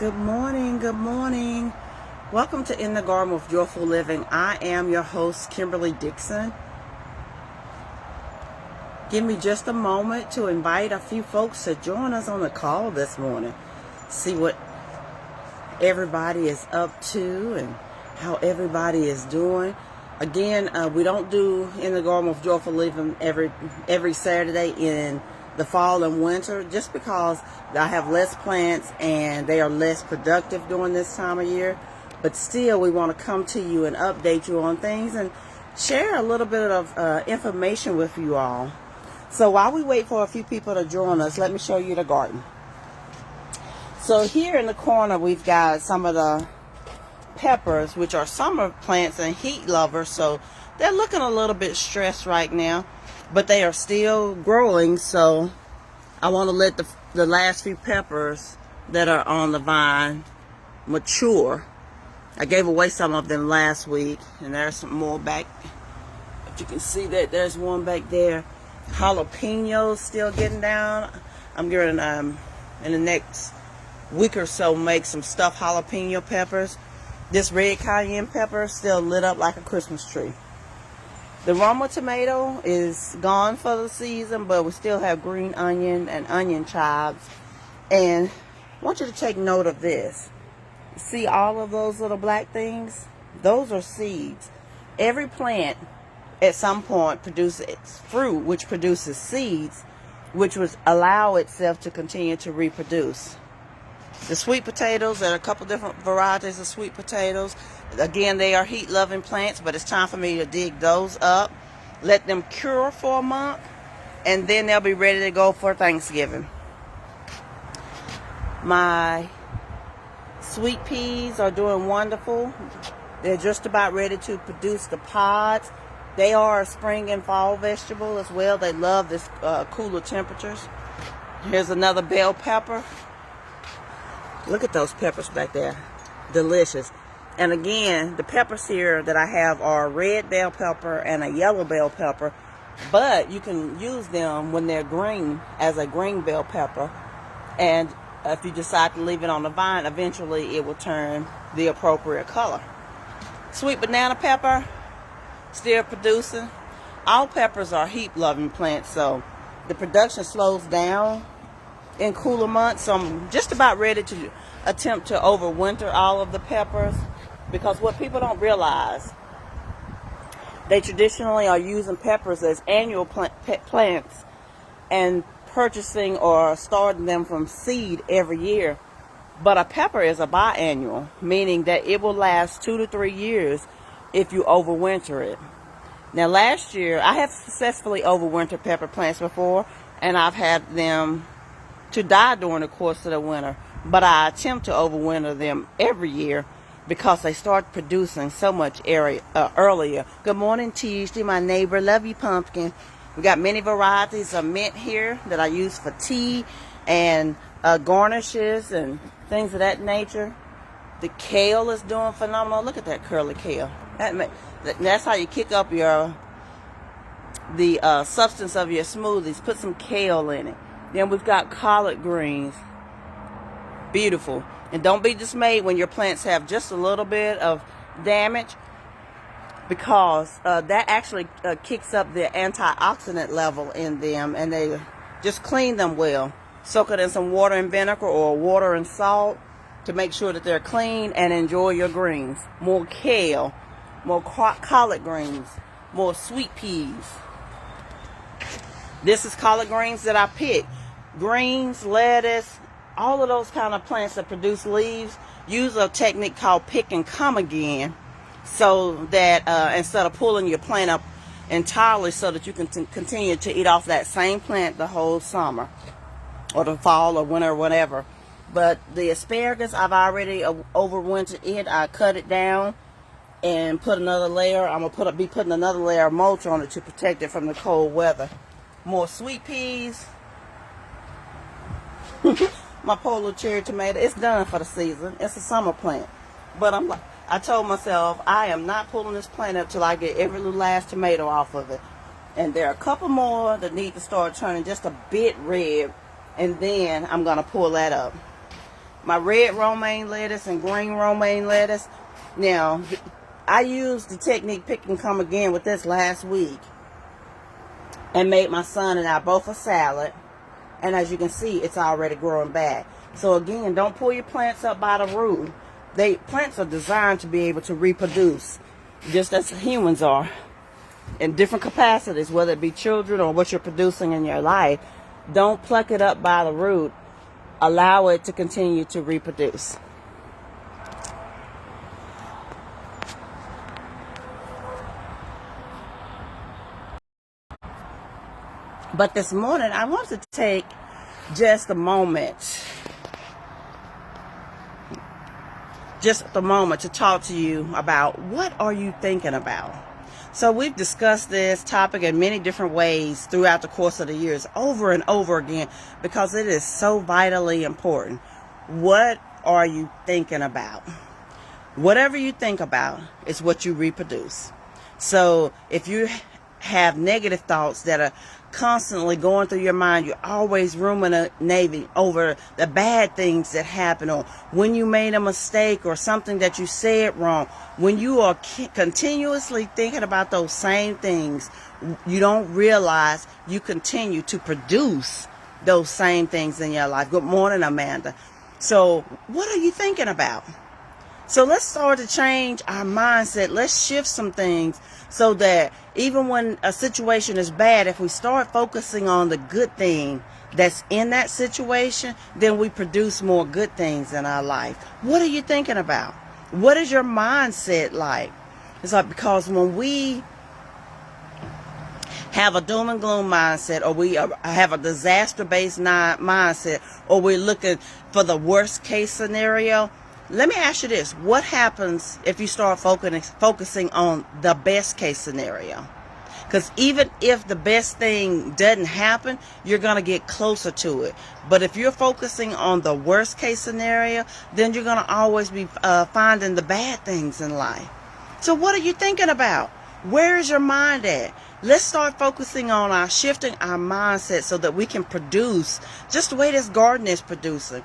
Good morning, good morning. Welcome to In the Garden with Joyful Living. I am your host, Kimberly Dixon. Give me just a moment to invite a few folks to join us on the call this morning. See what everybody is up to and how everybody is doing. Again, we don't do In the Garden with Joyful Living every Saturday in the fall and winter, just because I have less plants and they are less productive during this time of year. But still, we want to come to you and update you on things and share a little bit of information with you all. So while we wait for a few people to join us, let me show you the garden. So here in the corner, we've got some of the peppers, which are summer plants and heat lovers. So they're looking a little bit stressed right now, but they are still growing. So I want to let the last few peppers that are on the vine mature. I gave away some of them last week, and there's some more back. If you can see that, there's one back there. Jalapenos still getting down. I'm going to, in the next week or so, make some stuffed jalapeno peppers. This red cayenne pepper still lit up like a Christmas tree. The Roma tomato is gone for the season, but we still have green onion and onion chives. And I want you to take note of this. See all of those little black things? Those are seeds. Every plant at some point produces fruit, which produces seeds, which would allow itself to continue to reproduce. The sweet potatoes, there are a couple different varieties of sweet potatoes. Again, they are heat-loving plants, but it's time for me to dig those up, let them cure for a month, and then they'll be ready to go for Thanksgiving. My sweet peas are doing wonderful. They're just about ready to produce the pods. They are a spring and fall vegetable as well. They love this cooler temperatures. Here's another bell pepper. Look at those peppers back there. Delicious. And again, the peppers here that I have are a red bell pepper and a yellow bell pepper. But you can use them when they're green as a green bell pepper. And if you decide to leave it on the vine, eventually it will turn the appropriate color. Sweet banana pepper, still producing. All peppers are heat-loving plants, so the production slows down in cooler months. So I'm just about ready to attempt to overwinter all of the peppers, because what people don't realize, they traditionally are using peppers as annual plants and purchasing or starting them from seed every year. But a pepper is a biannual, meaning that it will last 2 to 3 years if you overwinter it. Now last year, I have successfully overwintered pepper plants before, and I've had them to die during the course of the winter. But I attempt to overwinter them every year because they start producing so much earlier. Good morning, Tuesday, my neighbor. Love you, pumpkin. We got many varieties of mint here that I use for tea and garnishes and things of that nature. The kale is doing phenomenal. Look at that curly kale. That's how you kick up the substance of your smoothies. Put some kale in it. Then we've got collard greens. Beautiful. And don't be dismayed when your plants have just a little bit of damage, because that actually kicks up the antioxidant level in them, and they just clean them well. Soak it in some water and vinegar or water and salt to make sure that they're clean, and enjoy your greens. More kale, more collard greens, more sweet peas. This is collard greens that I picked. Greens, lettuce, all of those kind of plants that produce leaves use a technique called pick and come again, so that instead of pulling your plant up entirely, so that you can continue to eat off that same plant the whole summer or the fall or winter or whatever. But the asparagus, I've already overwintered it. I cut it down and put another layer. I'm going to be putting another layer of mulch on it to protect it from the cold weather. More sweet peas. My polo cherry tomato, it's done for the season. It's a summer plant. But I told myself, I am not pulling this plant up till I get every little last tomato off of it. And there are a couple more that need to start turning just a bit red, and then I'm going to pull that up. my red romaine lettuce and green romaine lettuce. Now, I used the technique pick and come again with this last week and made my son and I both a salad. And as you can see, it's already growing back. So again, don't pull your plants up by the root. Plants are designed to be able to reproduce, just as humans are, in different capacities, whether it be children or what you're producing in your life. Don't pluck it up by the root. Allow it to continue to reproduce. But this morning, I want to take just a moment to talk to you about what are you thinking about. So we've discussed this topic in many different ways throughout the course of the years, over and over again, because it is so vitally important. What are you thinking about? Whatever you think about is what you reproduce. So if you have negative thoughts that are constantly going through your mind, you're always ruminating over the bad things that happen, or when you made a mistake or something that you said wrong, when you are continuously thinking about those same things, you don't realize you continue to produce those same things in your life. Good morning, Amanda. So what are you thinking about? So let's start to change our mindset. Let's shift some things so that even when a situation is bad, if we start focusing on the good thing that's in that situation, then we produce more good things in our life. What are you thinking about? What is your mindset like? It's like, because when we have a doom and gloom mindset, or we have a disaster-based mindset, or we're looking for the worst case scenario, let me ask you this. What happens if you start focusing on the best case scenario? Because even if the best thing doesn't happen, you're going to get closer to it. But if you're focusing on the worst case scenario, then you're going to always be finding the bad things in life. So what are you thinking about? Where is your mind at? Let's start focusing on shifting our mindset so that we can produce just the way this garden is producing.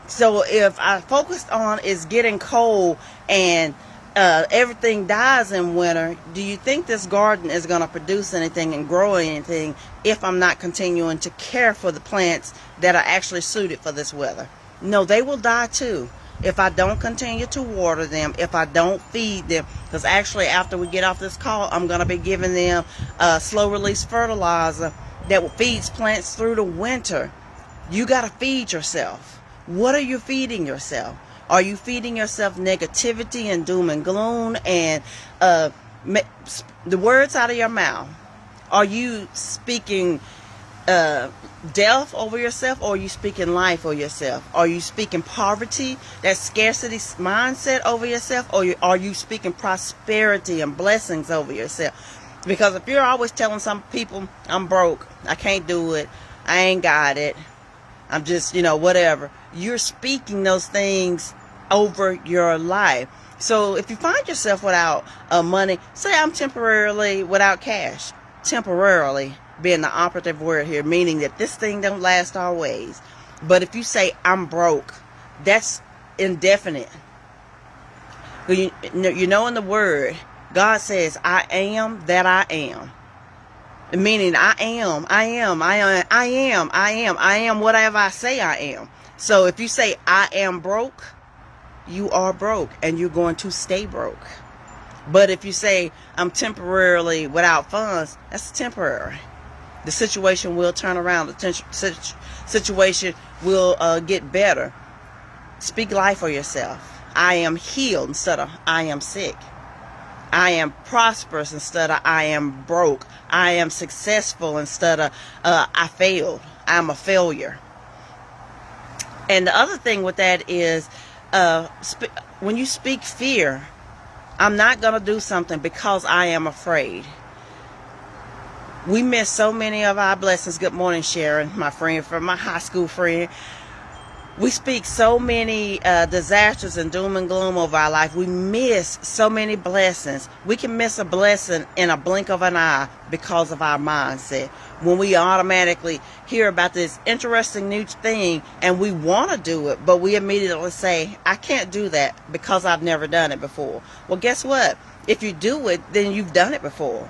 So if I focused on is getting cold and everything dies in winter, do you think this garden is going to produce anything and grow anything if I'm not continuing to care for the plants that are actually suited for this weather? No, they will die too if I don't continue to water them, if I don't feed them. Because actually, after we get off this call, I'm going to be giving them slow release fertilizer that feeds plants through the winter. You got to feed yourself. What are you feeding yourself? Are you feeding yourself negativity and doom and gloom and the words out of your mouth? Are you speaking death over yourself, or are you speaking life over yourself? Are you speaking poverty, that scarcity mindset over yourself, or are you speaking prosperity and blessings over yourself? Because if you're always telling some people, I'm broke, I can't do it, I ain't got it, I'm just, whatever, you're speaking those things over your life. So if you find yourself without money, say I'm temporarily without cash. Temporarily being the operative word here, meaning that this thing don't last always. But if you say I'm broke, that's indefinite. In the word, God says, I am that I am. Meaning I am whatever I say I am. So if you say I am broke, you are broke and you're going to stay broke. But if you say I'm temporarily without funds, that's temporary. The situation will turn around. The situation will get better. Speak life for yourself. I am healed instead of I am sick. I am prosperous instead of I am broke. I am successful instead of I failed. I'm a failure. And the other thing with that is when you speak fear, I'm not going to do something because I am afraid. We miss so many of our blessings. Good morning, Sharon, my friend, from my high school friend. We speak so many disasters and doom and gloom over our life. We miss so many blessings. We can miss a blessing in a blink of an eye because of our mindset. When we automatically hear about this interesting new thing and we want to do it, but we immediately say, I can't do that because I've never done it before. Well, guess what? If you do it, then you've done it before.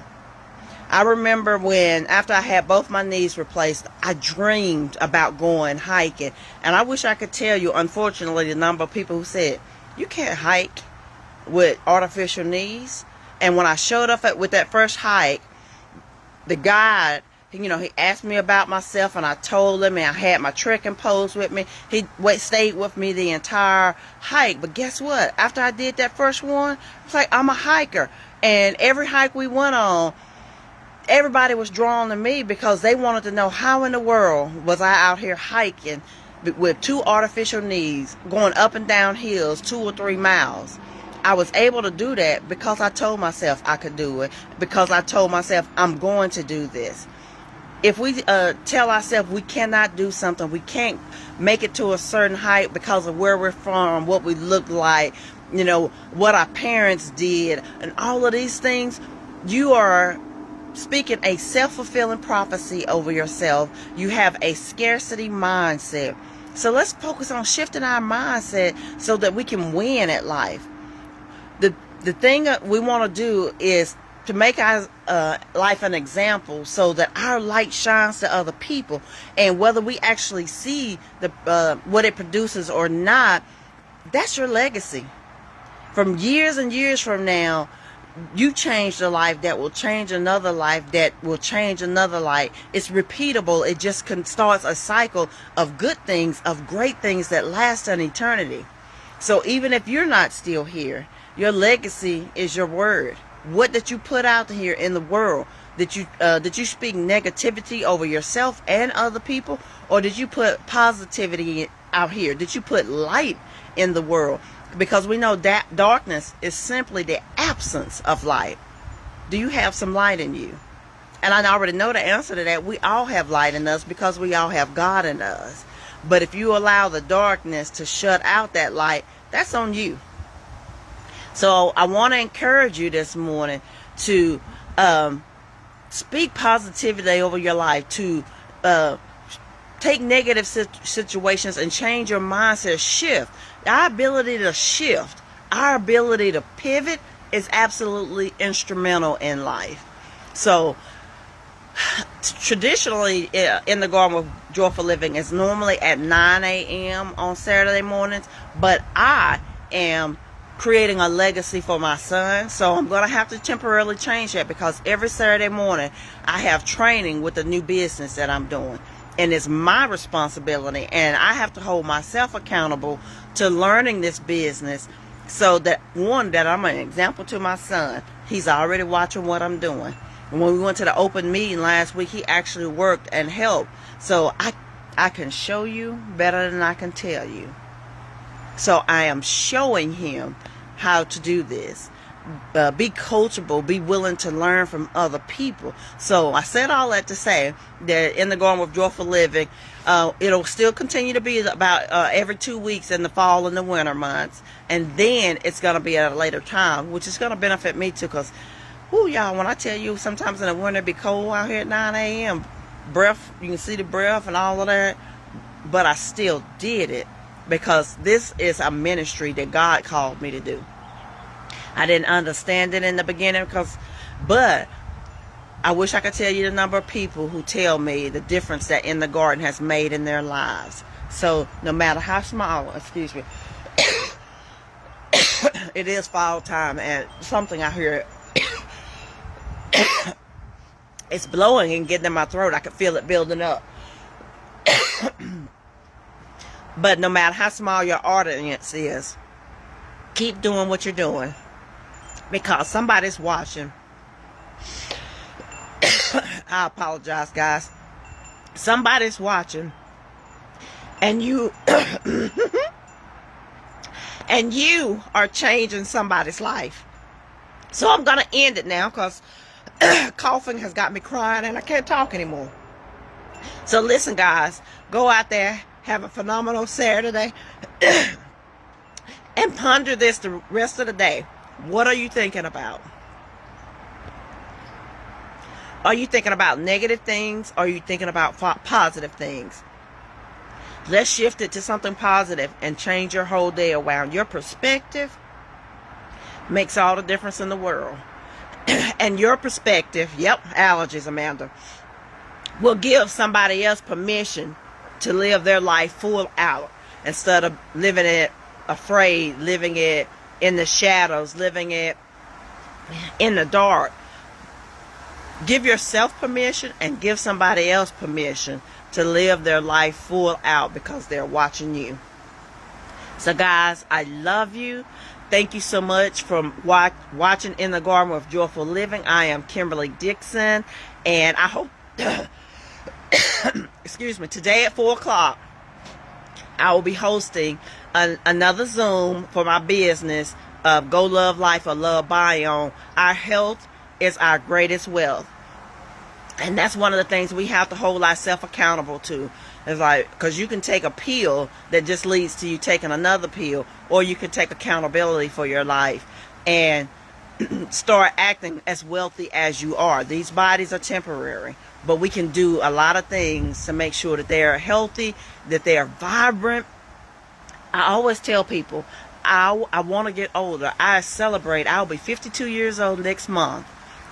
I remember when, after I had both my knees replaced, I dreamed about going hiking. And I wish I could tell you, unfortunately, the number of people who said, you can't hike with artificial knees. And when I showed up with that first hike, the guide, he asked me about myself, and I told him, and I had my trekking poles with me. He stayed with me the entire hike. But guess what? After I did that first one, it's like, I'm a hiker. And every hike we went on, everybody was drawn to me because they wanted to know how in the world was I out here hiking with 2 artificial knees, going up and down hills 2 or 3 miles. I was able to do that because I told myself I could do it, because I told myself I'm going to do this. If we tell ourselves we cannot do something, we can't make it to a certain height because of where we're from, what we look like, what our parents did, and all of these things, you are speaking a self-fulfilling prophecy over yourself. You have a scarcity mindset. So let's focus on shifting our mindset so that we can win at life. The thing that we want to do is to make our life an example so that our light shines to other people. And whether we actually see what it produces or not, that's your legacy. From years and years from now, you changed a life that will change another life that will change another life. It's repeatable. It just starts a cycle of good things, of great things that last an eternity. So even if you're not still here, your legacy is your word. What did you put out here in the world? Did you speak negativity over yourself and other people? Or did you put positivity out here? Did you put light in the world? Because we know that darkness is simply the absence of light. Do you have some light in you? And I already know the answer to that. We all have light in us because we all have God in us. But if you allow the darkness to shut out that light, that's on you. So I want to encourage you this morning to speak positivity over your life, to take negative situations and change your mindset, shift. Our ability to shift, our ability to pivot is absolutely instrumental in life. So traditionally in the Garden of Joyful Living is normally at 9 a.m. on Saturday mornings, but I am creating a legacy for my son, so I'm going to have to temporarily change that because every Saturday morning I have training with the new business that I'm doing. And it's my responsibility, and I have to hold myself accountable to learning this business so that, one, that I'm an example to my son. He's already watching what I'm doing. And when we went to the open meeting last week, he actually worked and helped. So I can show you better than I can tell you. So I am showing him how to do this. Be coachable, be willing to learn from other people. So I said all that to say that in the Garden of Joyful Living, it'll still continue to be about every 2 weeks in the fall and the winter months. And then it's going to be at a later time, which is going to benefit me too. Because, y'all, when I tell you sometimes in the winter it be cold out here at 9 a.m., breath, you can see the breath and all of that. But I still did it because this is a ministry that God called me to do. I didn't understand it in the beginning but I wish I could tell you the number of people who tell me the difference that In the Garden has made in their lives. So no matter how small, it is fall time and something I hear, it's blowing and getting in my throat. I can feel it building up. But no matter how small your audience is, keep doing what you're doing. Because somebody's watching. I apologize, guys. Somebody's watching. And you and you are changing somebody's life. So I'm going to end it now because coughing has got me crying and I can't talk anymore. So listen, guys. Go out there. Have a phenomenal Saturday. And ponder this the rest of the day. What are you thinking about? Are you thinking about negative things? Or are you thinking about positive things? Let's shift it to something positive and change your whole day around. Your perspective makes all the difference in the world. And your perspective, yep, allergies, Amanda, will give somebody else permission to live their life full out instead of living it afraid, living it in the shadows, living it in the dark. Give yourself permission and give somebody else permission to live their life full out because they're watching you. So guys, I love you. Thank you so much for watching In the Garden with Joyful Living. I am Kimberly Dixon, and I hope, excuse me, today at 4 o'clock, I will be hosting another Zoom for my business of Go Love Life or Love Biome. Our health is our greatest wealth. And that's one of the things we have to hold ourselves accountable to. It's like, because you can take a pill that just leads to you taking another pill, or you can take accountability for your life and start acting as wealthy as you are. These bodies are temporary, but we can do a lot of things to make sure that they are healthy, that they are vibrant. I always tell people, I want to get older. I celebrate. I'll be 52 years old next month.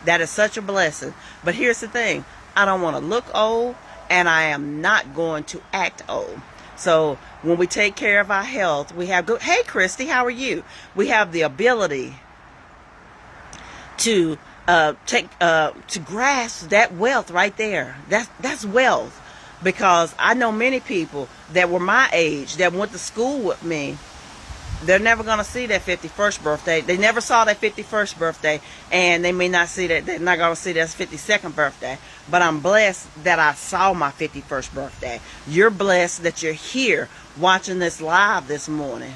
That is such a blessing. But here's the thing. I don't want to look old, and I am not going to act old. So when we take care of our health, we have good. Hey, Christy, how are you? We have the ability to to grasp that wealth right there. That's wealth. Because I know many people that were my age that went to school with me. They're never going to see their 51st birthday. They never saw their 51st birthday, and they may not see that. They're not going to see their 52nd birthday. But I'm blessed that I saw my 51st birthday. You're blessed that you're here watching this live this morning.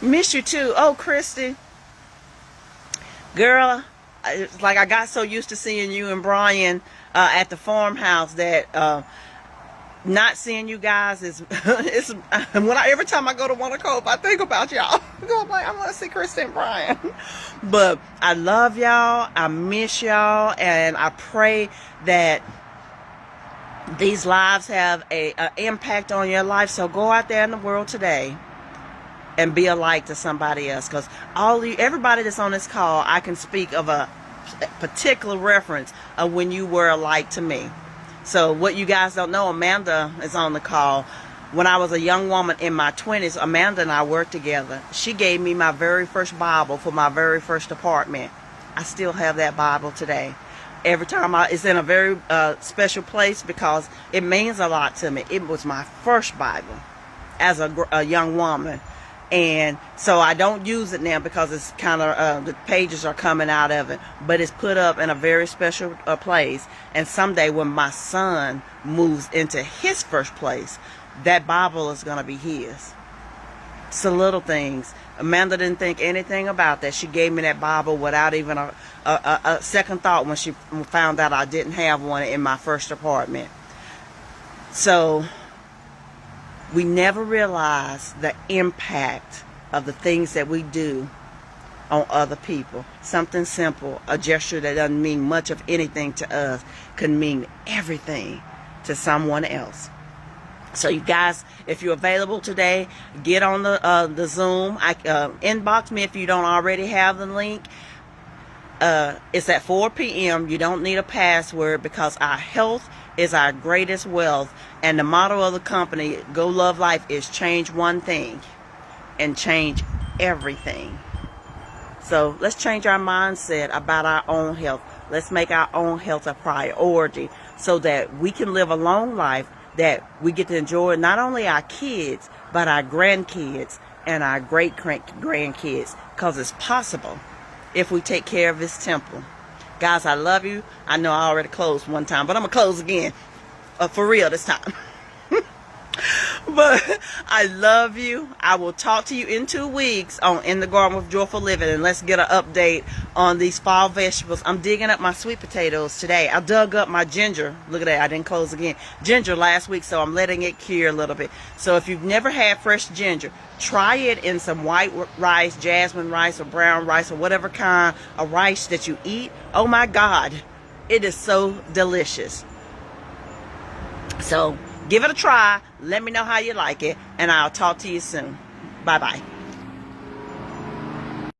Miss you too. Oh, Christy. Girl, it's like I got so used to seeing you and Brian at the farmhouse that not seeing you guys is it's every time I go to Wanacove, I think about y'all. I'm like, I want to see Kristen and Brian. But I love y'all, I miss y'all, and I pray that these lives have a impact on your life. So go out there in the world today and be a light to somebody else, because everybody that's on this call, I can speak of a particular reference of when you were a light to me. So what you guys don't know, Amanda is on the call. When I was a young woman in my 20s, Amanda and I worked together. She gave me my very first Bible for my very first apartment. I still have that Bible today. Every time it's in a very special place because it means a lot to me. It was my first Bible as a young woman. And so I don't use it now because it's kind of, the pages are coming out of it. But it's put up in a very special place. And someday when my son moves into his first place, that Bible is going to be his. It's the little things. Amanda didn't think anything about that. She gave me that Bible without even a second thought when she found out I didn't have one in my first apartment. So we never realize the impact of the things that we do on other people. Something simple, a gesture that doesn't mean much of anything to us, can mean everything to someone else. So you guys, if you're available today, get on the Zoom. Inbox me if you don't already have the link. It's at 4 p.m. You don't need a password because our health is our greatest wealth. And the motto of the company, Go Love Life, is change one thing and change everything. So let's change our mindset about our own health. Let's make our own health a priority so that we can live a long life, that we get to enjoy not only our kids, but our grandkids and our great-grandkids, because it's possible if we take care of this temple. Guys, I love you. I know I already closed one time, but I'm going to close again. For real this time. But I love you. I will talk to you in 2 weeks on In the Garden with Joyful Living, and let's get an update on these fall vegetables. I'm digging up my sweet potatoes today. I dug up my ginger. Look at that. I didn't close again. Ginger last week, so I'm letting it cure a little bit. So if you've never had fresh ginger, try it in some white rice, jasmine rice, or brown rice, or whatever kind of rice that you eat. Oh my God, it is so delicious. So give it a try. Let me know how you like it, and I'll talk to you soon. Bye-bye.